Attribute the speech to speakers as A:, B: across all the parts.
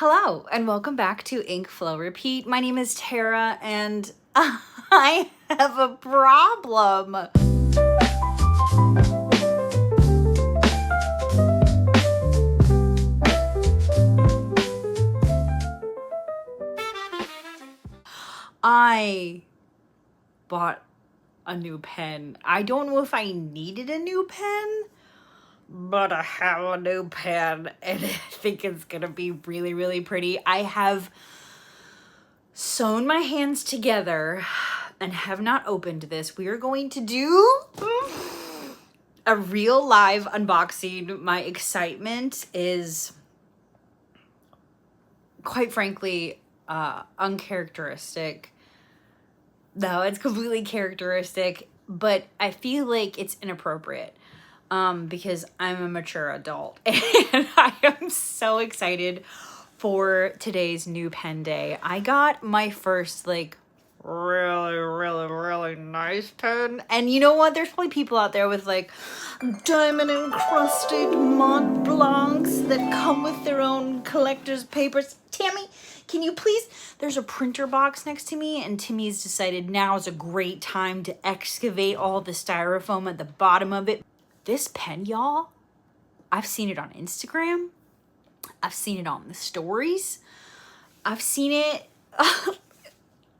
A: Hello and welcome back to Ink.Flow.Repeat. My name is Tara and I have a problem. I bought a new pen. I don't know if I needed a new pen, but I have a new pen and I think it's gonna be really, really pretty. I have sewn my hands together and have not opened this. We are going to do a real live unboxing. My excitement is, quite frankly, uncharacteristic. No, it's completely characteristic, but I feel like it's inappropriate because I'm a mature adult and I am so excited for today's new pen day. I got my first really nice pen, and you know what? There's probably people out there with diamond encrusted Mont Blancs that come with their own collector's papers. Tammy, can you please? There's a printer box next to me, and Timmy's decided now is a great time to excavate all the styrofoam at the bottom of it. This pen, y'all, I've seen it on Instagram. I've seen it on the stories. I've seen it.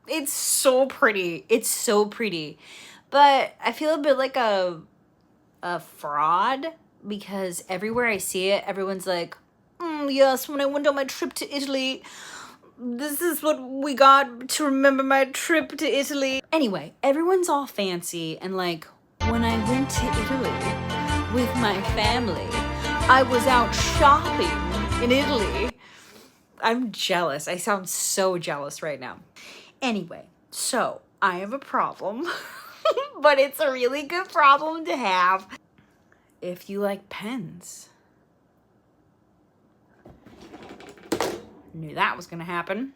A: It's so pretty. It's so pretty. But I feel a bit like a fraud because everywhere I see it, everyone's like, yes, when I went on my trip to Italy, this is what we got to remember my trip to Italy. Anyway, everyone's all fancy and like, when I went to Italy with my family, I was out shopping in Italy. I'm jealous. I sound so jealous right now. Anyway, so I have a problem, but it's a really good problem to have if you like pens. Knew that was gonna happen.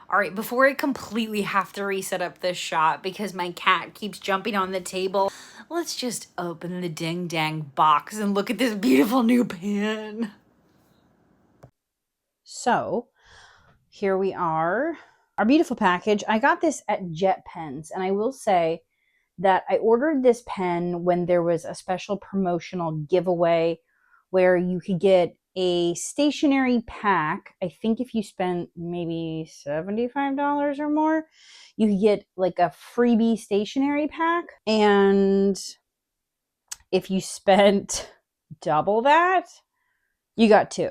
A: All right, before I completely have to reset up this shot because my cat keeps jumping on the table, let's just open the ding dang box and look at this beautiful new pen. So here we are, our beautiful package. I got this at Jet Pens, and I will say that I ordered this pen when there was a special promotional giveaway where you could get a stationery pack. I think if you spent maybe $75 or more, you could get like a freebie stationery pack. And if you spent double that, you got two.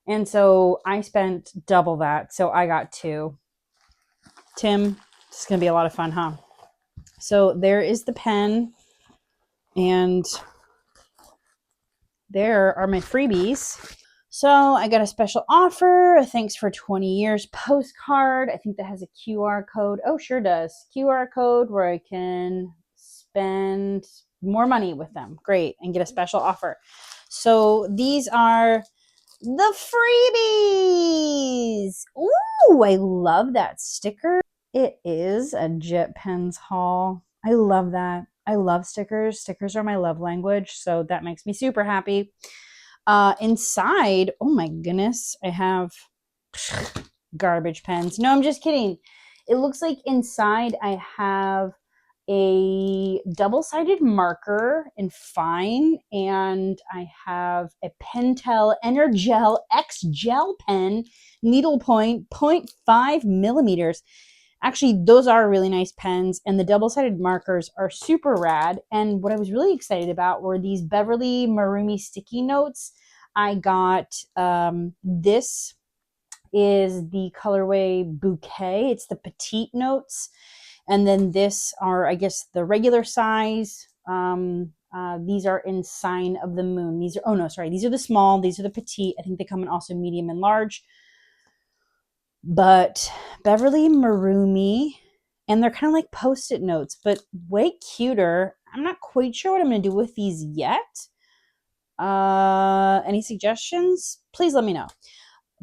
A: And so I spent double that, so I got two. Tim, this is going to be a lot of fun, huh? So there is the pen, and there are my freebies. So I got a special offer, a thanks for 20 years postcard. I think that has a QR code. Oh, sure does. QR code where I can spend more money with them. Great. And get a special offer. So these are the freebies. Ooh, I love that sticker. It is a Jet Pens haul. I love that. I love stickers. Stickers are my love language, so that makes me super happy. Inside, oh my goodness, I have garbage pens. No, I'm just kidding. It looks like inside I have a double-sided marker in fine, and I have a Pentel Energel X gel pen, needlepoint 0.5 millimeters. Actually, those are really nice pens, and the double-sided markers are super rad. And what I was really excited about were these Beverly Marumi sticky notes. I got this is the colorway Bouquet. It's the petite notes. And then this are, I guess, the regular size. These are in Sign of the Moon. These are, oh no, sorry. These are the small. These are the petite. I think they come in also medium and large. But Beverly Marumi, and they're kind of like Post-it notes, but way cuter. I'm not quite sure what I'm going to do with these yet. Any suggestions? Please let me know.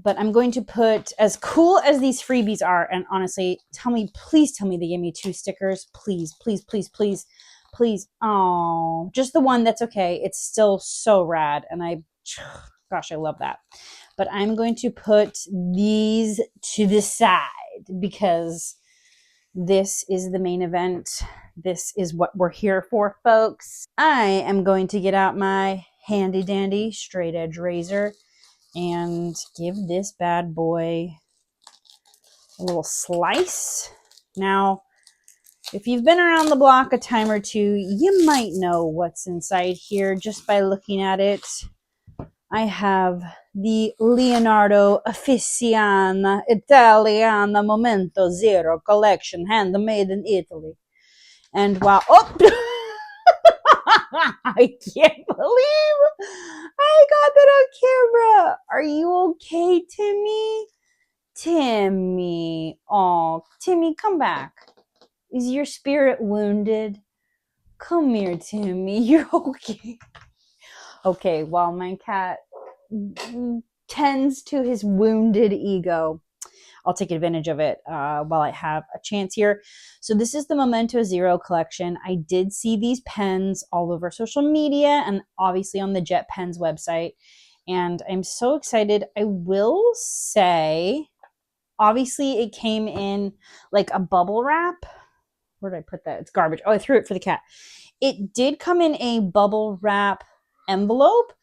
A: But I'm going to put, as cool as these freebies are, and honestly, please tell me they gave me two stickers. Please, please, please, please.
B: Please. Oh, just the one. That's okay. It's still so rad. And gosh, I love that. But I'm going to put these to the side because this is the main event. This is what we're here for, folks. I am going to get out my handy dandy straight edge razor and give this bad boy a little slice. Now, if you've been around the block a time or two, you might know what's inside here just by looking at it. I have the Leonardo Officina Italiana Momento Zero collection, handmade in Italy. And wow, I can't believe I got that on camera. Are you okay, Timmy? Timmy. Oh, Timmy, come back. Is your spirit wounded? Come here, Timmy. You're okay. Okay, while my cat tends to his wounded ego, I'll take advantage of it while I have a chance here. So this is the Momento Zero collection. I did see these pens all over social media and obviously on the Jet Pens website. And I'm so excited. I will say, obviously it came in like a bubble wrap. Where did I put that? It's garbage. Oh, I threw it for the cat. It did come in a bubble wrap envelope,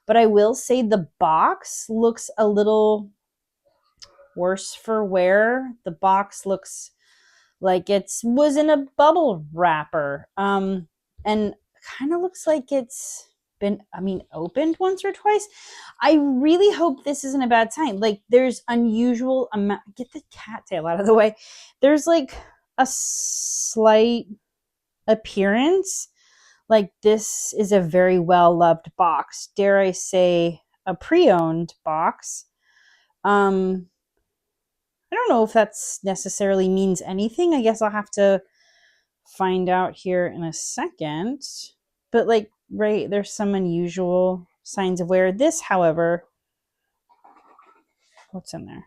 B: but I will say the box looks a little worse for wear. The box looks like it was in a bubble wrapper. And kind of looks like it's been, opened once or twice. I really hope this isn't a bad sign. Like there's unusual amount, get the cattail out of the way. There's like a slight appearance like this is a very well loved box. Dare I say a pre-owned box. I don't know if that's necessarily means anything. I guess I'll have to find out here in a second. But like, right, there's some unusual signs of wear. This, however, what's in there?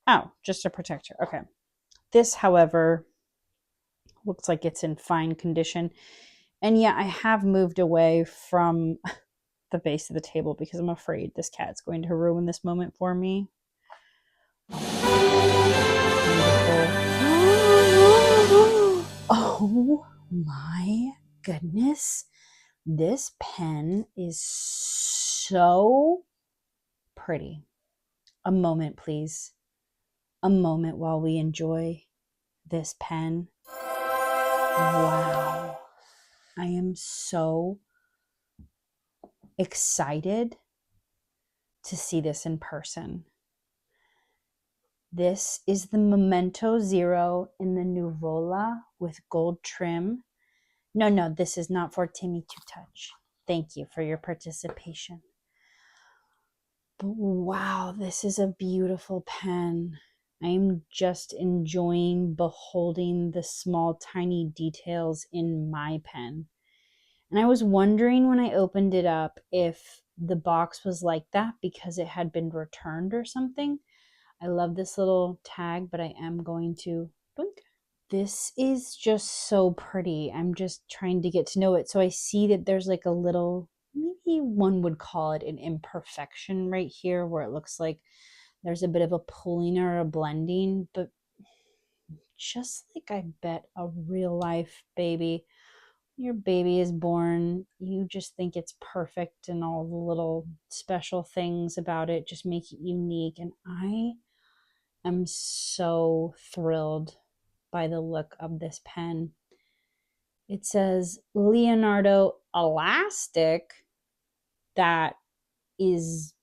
B: Oh, just a protector. Okay. This, however, looks like it's in fine condition. And yeah, I have moved away from the base of the table because I'm afraid this cat's going to ruin this moment for me. Oh my goodness. This pen is so pretty. A moment, please. A moment while we enjoy this pen. Wow. I am so excited to see this in person. This is the Momento Zero in the Nuvola with gold trim. No, this is not for Timmy to touch. Thank you for your participation. But wow, this is a beautiful pen. I'm just enjoying beholding the small, tiny details in my pen. And I was wondering when I opened it up if the box was like that because it had been returned or something. I love this little tag, but I am going to blink. This is just so pretty. I'm just trying to get to know it. So I see that there's like a little, maybe one would call it an imperfection right here where it looks like there's a bit of a pulling or a blending, but just like I bet a real life baby, your baby is born, you just think it's perfect and all the little special things about it just make it unique. And I am so thrilled by the look of this pen. It says Leonardo Elastic. That is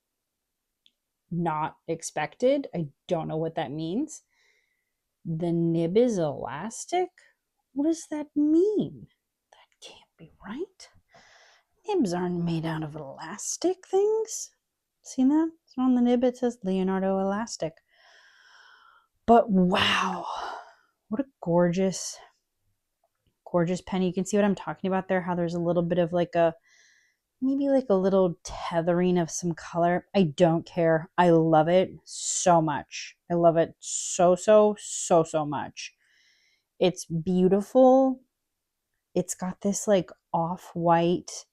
B: not expected. I don't know what that means. The nib is elastic? What does that mean? That can't be right. Nibs aren't made out of elastic things. Seen that? So on the nib it says Leonardo Elastic. But wow, what a gorgeous pen. You can see what I'm talking about there, how there's a little bit of like maybe like a little tethering of some color. I don't care. I love it so much. I love it so much. It's beautiful. It's got this like off-white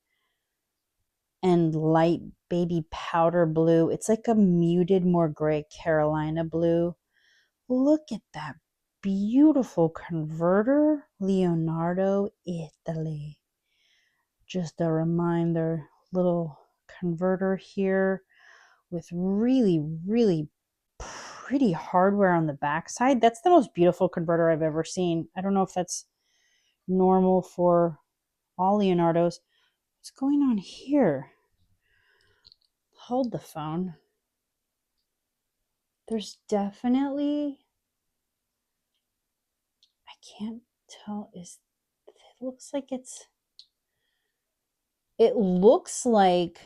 B: and light baby powder blue. It's like a muted, more gray Carolina blue. Look at that beautiful converter. Leonardo, Italy. Just a reminder, little converter here with really, really pretty hardware on the backside. That's the most beautiful converter I've ever seen. I don't know if that's normal for all Leonardos. What's going on here? Hold the phone. There's definitely, I can't tell, it looks like it looks like,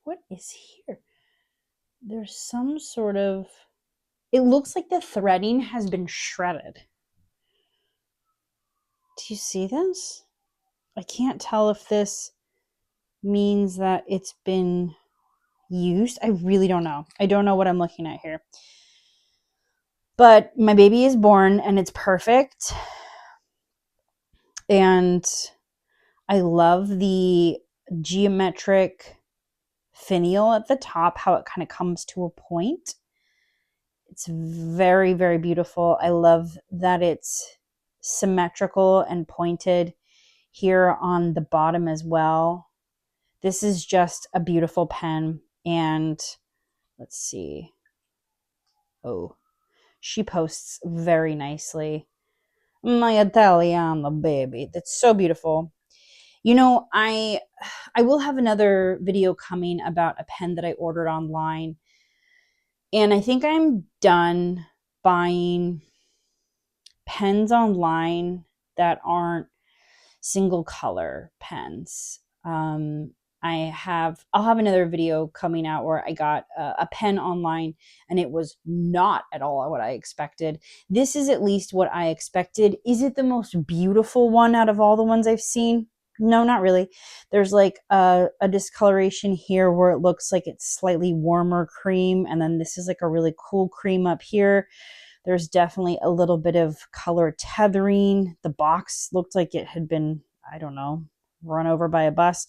B: what is here? There's some sort of, it looks like the threading has been shredded. Do you see this? I can't tell if this means that it's been used. I really don't know. I don't know what I'm looking at here. But my baby is born and it's perfect. And I love the geometric finial at the top, how it kind of comes to a point. It's very, very beautiful. I love that it's symmetrical and pointed here on the bottom as well. This is just a beautiful pen. And let's see. Oh, she posts very nicely. My Italiano baby. That's so beautiful. You know, I will have another video coming about a pen that I ordered online. And I think I'm done buying pens online that aren't single color pens. I'll have another video coming out where I got a pen online and it was not at all what I expected. This is at least what I expected. Is it the most beautiful one out of all the ones I've seen? No, not really. There's like a discoloration here where it looks like it's slightly warmer cream. And then this is like a really cool cream up here. There's definitely a little bit of color tethering. The box looked like it had been, I don't know, run over by a bus.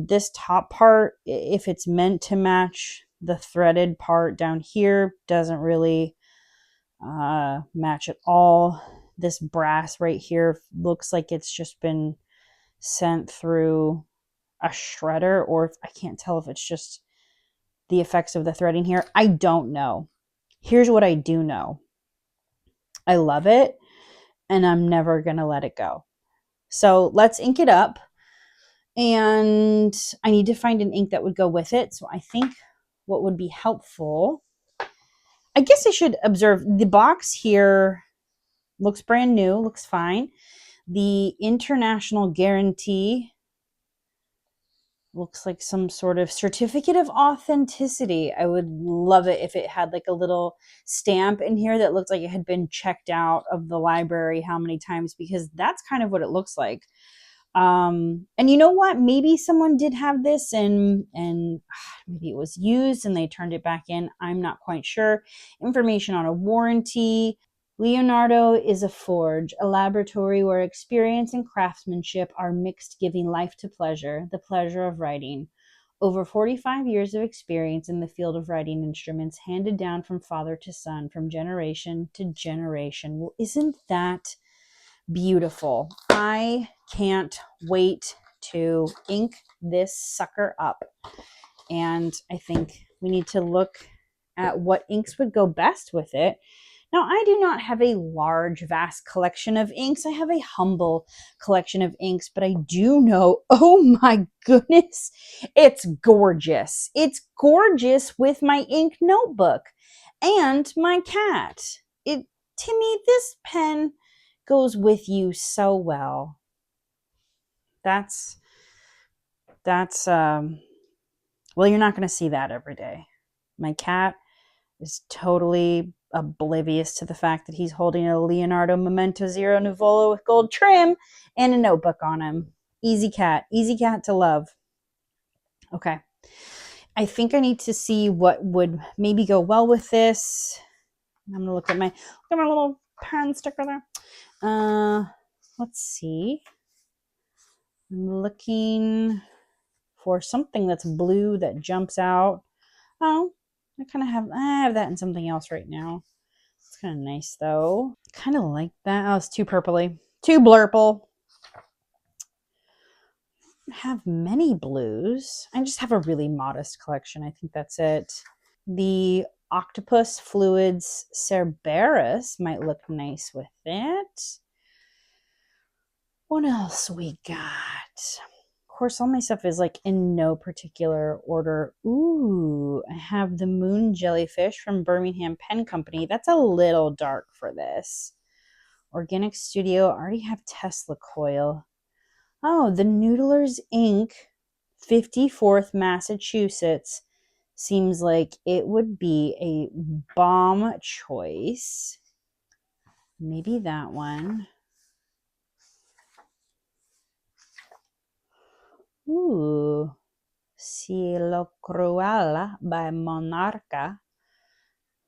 B: This top part, if it's meant to match the threaded part down here, doesn't really match at all. This brass right here looks like it's just been sent through a shredder, or if, I can't tell if it's just the effects of the threading here. I don't know. Here's what I do know. I love it and I'm never going to let it go. So let's ink it up. And I need to find an ink that would go with it. So I think what would be helpful, I guess I should observe the box here looks brand new, looks fine. The international guarantee looks like some sort of certificate of authenticity. I would love it if it had like a little stamp in here that looked like it had been checked out of the library how many times, because that's kind of what it looks like. And you know what? Maybe someone did have this and maybe it was used and they turned it back in. I'm not quite sure. Information on a warranty. Leonardo is a forge, a laboratory where experience and craftsmanship are mixed, giving life to pleasure, the pleasure of writing. Over 45 years of experience in the field of writing instruments, handed down from father to son, from generation to generation. Well, isn't that beautiful? I can't wait to ink this sucker up. And I think we need to look at what inks would go best with it. Now, I do not have a large, vast collection of inks. I have a humble collection of inks, but I do know, oh my goodness, it's gorgeous. It's gorgeous with my ink notebook and my cat. Timmy, this pen goes with you so well. That's well, you're not going to see that every day. My cat is totally oblivious to the fact that he's holding a Leonardo Momento Zero Nuvola with gold trim and a notebook on him. Easy cat to love. Okay. I think I need to see what would maybe go well with this. I'm gonna look at my little pen sticker there. Let's see. I'm looking for something that's blue that jumps out. Oh, I have that in something else right now. It's kind of nice though. Kind of like that. Oh, it's too purpley. Too blurple. I have many blues. I just have a really modest collection. I think that's it. The Octopus Fluids Cerberus might look nice with it. What else we got? Of course, all my stuff is like in no particular order. Ooh, I have the Moon Jellyfish from Birmingham Pen Company. That's a little dark for this. Organic Studio. I already have Tesla Coil. Oh, the Noodler's Ink 54th Massachusetts seems like it would be a bomb choice. Maybe that one. Ooh, Cielo Cruella by Monarca.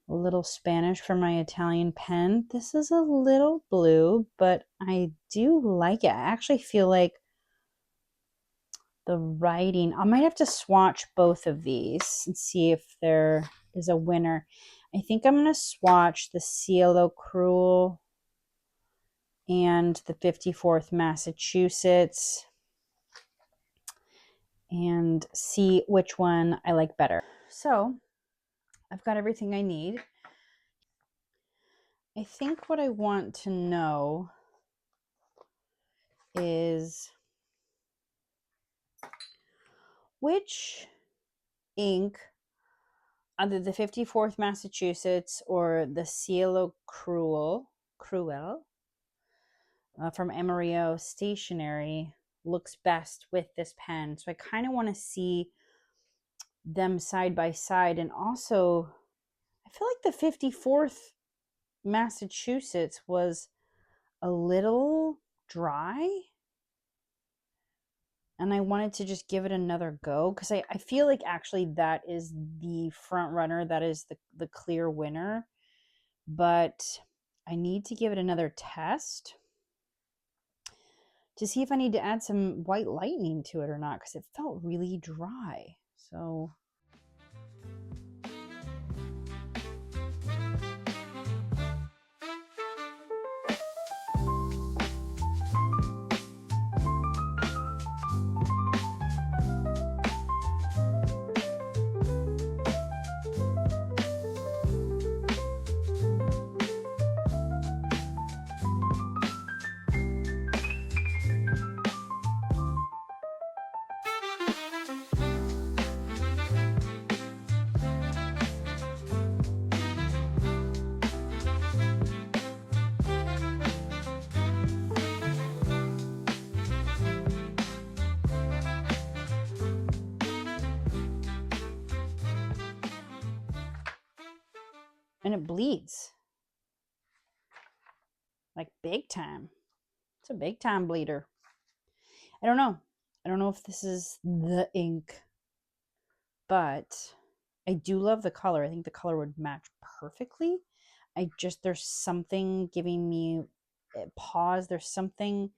B: A little Spanish for my Italian pen. This is a little blue, but I do like it. I actually feel like the writing, I might have to swatch both of these and see if there is a winner. I think I'm going to swatch the Cielo Cruel and the 54th Massachusetts and see which one I like better. So I've got everything I need. I think what I want to know is which ink, either the 54th Massachusetts or the Cielo Cruel from Amarillo Stationery, looks best with this pen. So I kind of want to see them side by side. And also, I feel like the 54th Massachusetts was a little dry. And I wanted to just give it another go because I feel like actually that is the front runner. That is the clear winner. But I need to give it another test to see if I need to add some white lightning to it or not, because it felt really dry. So and it bleeds like big time. It's a big time bleeder. I don't know if this is the ink, but I do love the color. I think the color would match perfectly. There's something giving me pause. There's something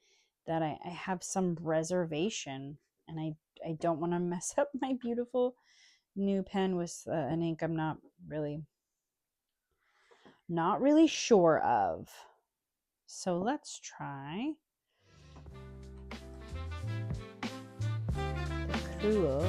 B: that I have some reservation, and I don't want to mess up my beautiful new pen with an ink I'm not really sure of. So let's try the Cool.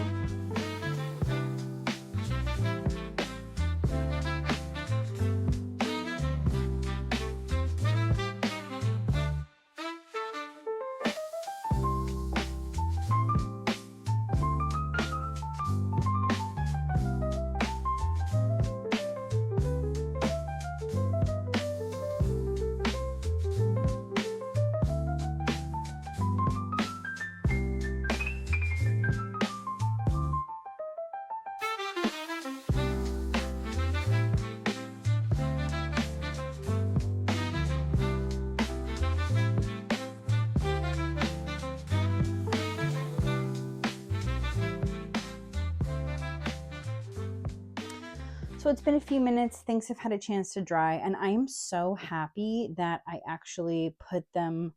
B: So it's been a few minutes. Things have had a chance to dry, and I am so happy that I actually put them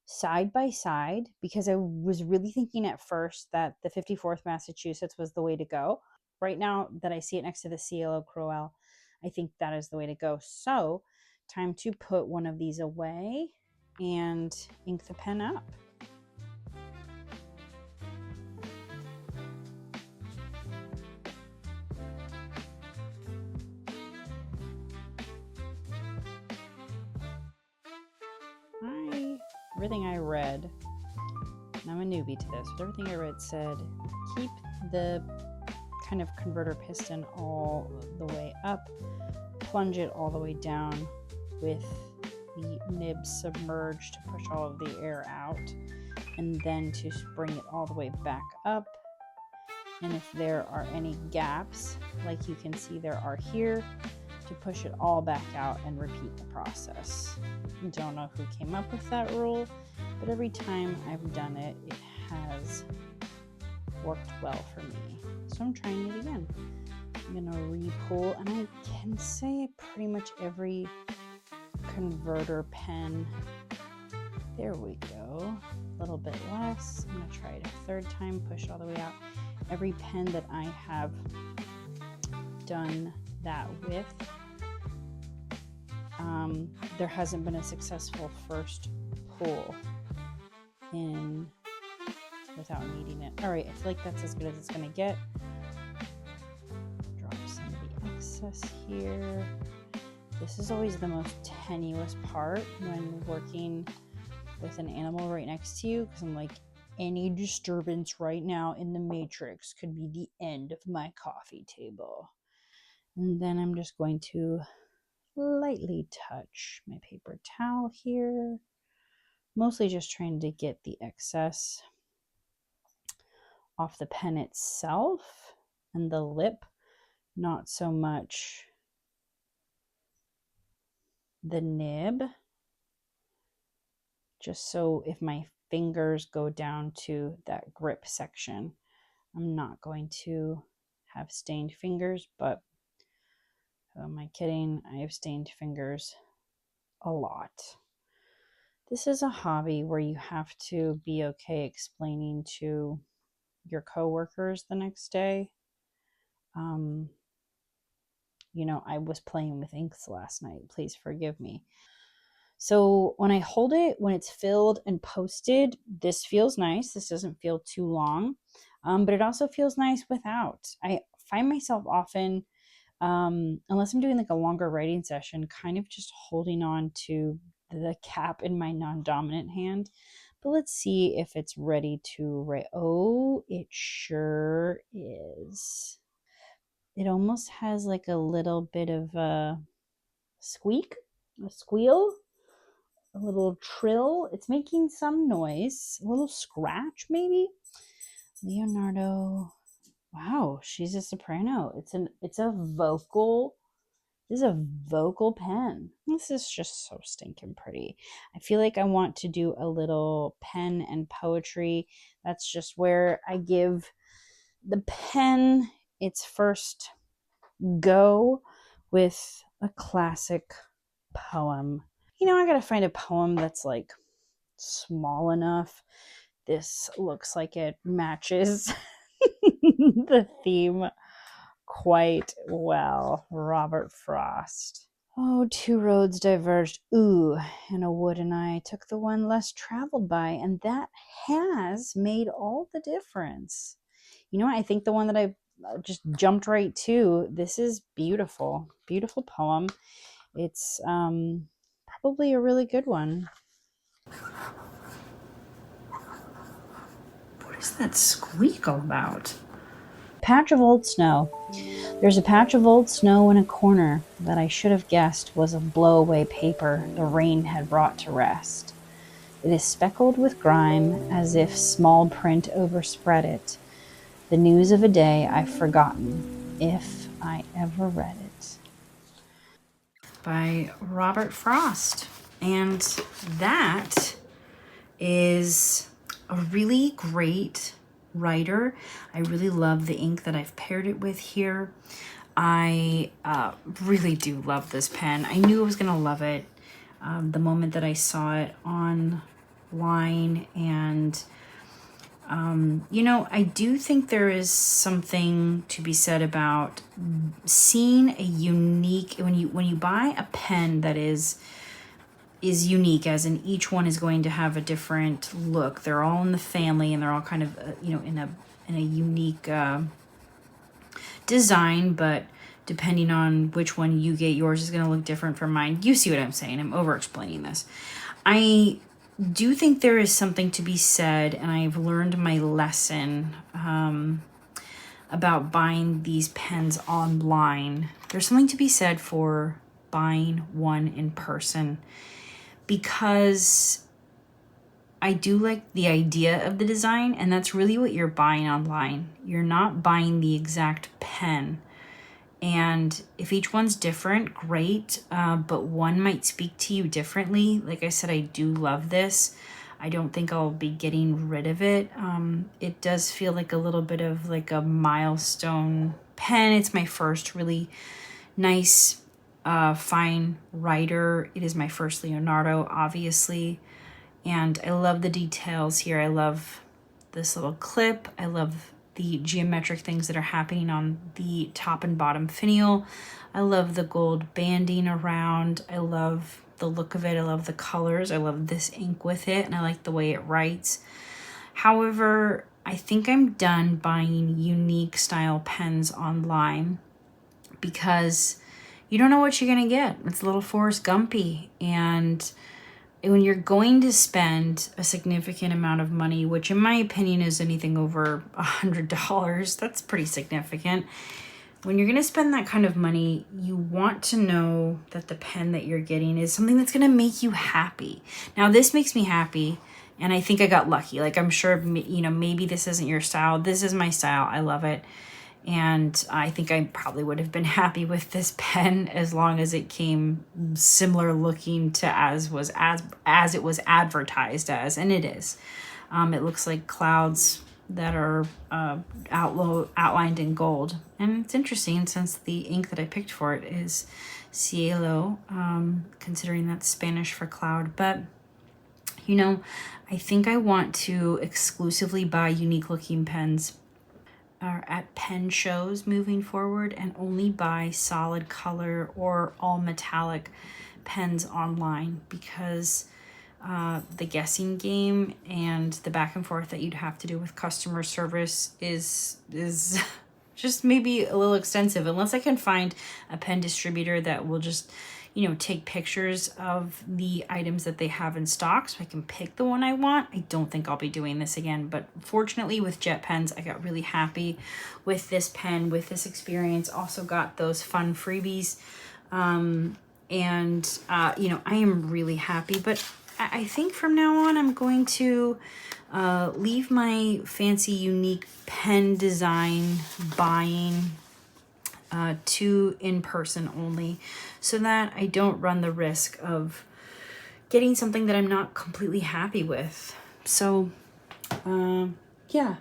B: side by side, because I was really thinking at first that the 54th Massachusetts was the way to go. Right now that I see it next to the Cielo Crowell, I think that is the way to go. So time to put one of these away and ink the pen up. Everything I read, and I'm a newbie to this, but everything I read said keep the kind of converter piston all the way up, plunge it all the way down with the nib submerged to push all of the air out, and then to bring it all the way back up. And if there are any gaps, like you can see there are here, to push it all back out and repeat the process. I don't know who came up with that rule, but every time I've done it, it has worked well for me. So I'm trying it again. I'm gonna re-pull, and I can say pretty much every converter pen. There we go. A little bit less. I'm gonna try it a third time, push it all the way out. Every pen that I have done that with, there hasn't been a successful first pull in without needing it. All right, I feel like that's as good as it's gonna get. Drop some of the excess here. This is always the most tenuous part when working with an animal right next to you, because I'm like, any disturbance right now in the matrix could be the end of my coffee table. And then I'm just going to lightly touch my paper towel here, mostly just trying to get the excess off the pen itself and the lip, not so much the nib, just so if my fingers go down to that grip section, I'm not going to have stained fingers. But who am I kidding? I have stained fingers a lot. This is a hobby where you have to be okay explaining to your coworkers the next day. You know, I was playing with inks last night. Please forgive me. So when I hold it, when it's filled and posted, this feels nice. This doesn't feel too long, but it also feels nice without. I find myself often, unless I'm doing like a longer writing session, kind of just holding on to the cap in my non-dominant hand. But let's see if it's ready to write. Oh, it sure is. It almost has like a little bit of a squeak, a squeal, a little trill. It's making some noise, a little scratch maybe. Leonardo. Wow, she's a soprano. It's a vocal. This is a vocal pen. This is just so stinking pretty. I feel like I want to do a little pen and poetry. That's just where I give the pen its first go with a classic poem. You know, I gotta find a poem that's like small enough. This looks like it matches the theme quite well. Robert Frost. Oh, two roads diverged, ooh, in a wood, and I took the one less traveled by, and that has made all the difference. You know, I think the one that I just jumped right to, this is beautiful. Beautiful poem. It's probably a really good one. What is that squeak all about? Patch of old snow. There's a patch of old snow in a corner that I should have guessed was of blow-away paper the rain had brought to rest. It is speckled with grime, as if small print overspread it. The news of a day I've forgotten, if I ever read it. By Robert Frost. And that is a really great writer. I really love the ink that I've paired it with here. I really do love this pen. I knew I was gonna love it the moment that I saw it online, and you know, I do think there is something to be said about seeing a unique, when you buy a pen that is unique, as in each one is going to have a different look. They're all in the family, and they're all kind of you know, in a unique design, but depending on which one you get, yours is going to look different from mine. You see what I'm saying? I'm over explaining this. I do think there is something to be said, and I've learned my lesson about buying these pens online. There's something to be said for buying one in person, because I do like the idea of the design, and that's really what you're buying online. You're not buying the exact pen. And if each one's different, great, but one might speak to you differently. Like I said, I do love this. I don't think I'll be getting rid of it. It does feel like a little bit of like a milestone pen. It's my first really nice, fine writer. It is my first Leonardo, obviously. And I love the details here. I love this little clip. I love the geometric things that are happening on the top and bottom finial. I love the gold banding around. I love the look of it. I love the colors. I love this ink with it, and I like the way it writes. However, I think I'm done buying unique style pens online, because you don't know what you're gonna get. It's a little Forrest Gumpy, and when you're going to spend a significant amount of money, which in my opinion is anything over $100, that's pretty significant. When you're going to spend that kind of money, you want to know that the pen that you're getting is something that's going to make you happy. Now, this makes me happy, and I think I got lucky. Like, I'm sure, you know, maybe this isn't your style. This is my style. I love it. And I think I probably would have been happy with this pen as long as it came similar looking to as it was advertised as, and it is. It looks like clouds that are outlined in gold, and it's interesting since the ink that I picked for it is cielo, considering that's Spanish for cloud. But you know, I think I want to exclusively buy unique looking pens at pen shows moving forward, and only buy solid color or all metallic pens online, because the guessing game and the back and forth that you'd have to do with customer service is just maybe a little extensive, unless I can find a pen distributor that will just, you know, take pictures of the items that they have in stock so I can pick the one I want. I don't think I'll be doing this again, but fortunately with Jet Pens, I got really happy with this pen, with this experience. Also got those fun freebies. You know, I am really happy, but I think from now on, I'm going to leave my fancy unique pen design buying to in person only, so that I don't run the risk of getting something that I'm not completely happy with. So yeah,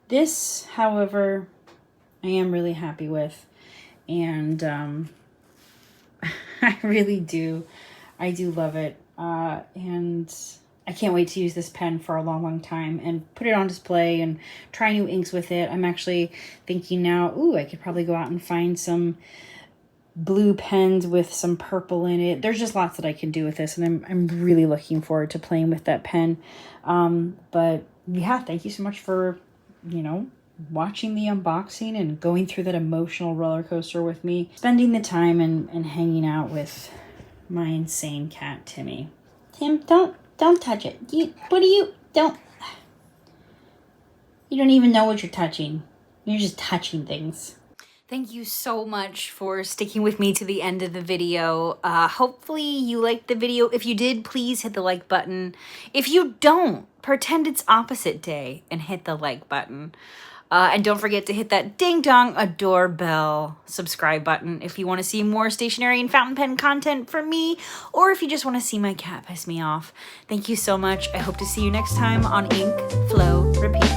B: this, however, I am really happy with, and I really do. I do love it, and I can't wait to use this pen for a long, long time and put it on display and try new inks with it. I'm actually thinking now, ooh, I could probably go out and find some blue pens with some purple in it. There's just lots that I can do with this, and I'm really looking forward to playing with that pen. But yeah, thank you so much for, you know, watching the unboxing and going through that emotional roller coaster with me, spending the time and hanging out with my insane cat, Timmy. Tim, don't touch it. You don't even know what you're touching. You're just touching things. Thank you so much for sticking with me to the end of the video. Hopefully you liked the video. If you did, please hit the like button. If you don't, pretend it's opposite day and hit the like button. And don't forget to hit that ding-dong doorbell subscribe button if you want to see more stationery and fountain pen content from me, or if you just want to see my cat piss me off. Thank you so much. I hope to see you next time on Ink, Flow, Repeat.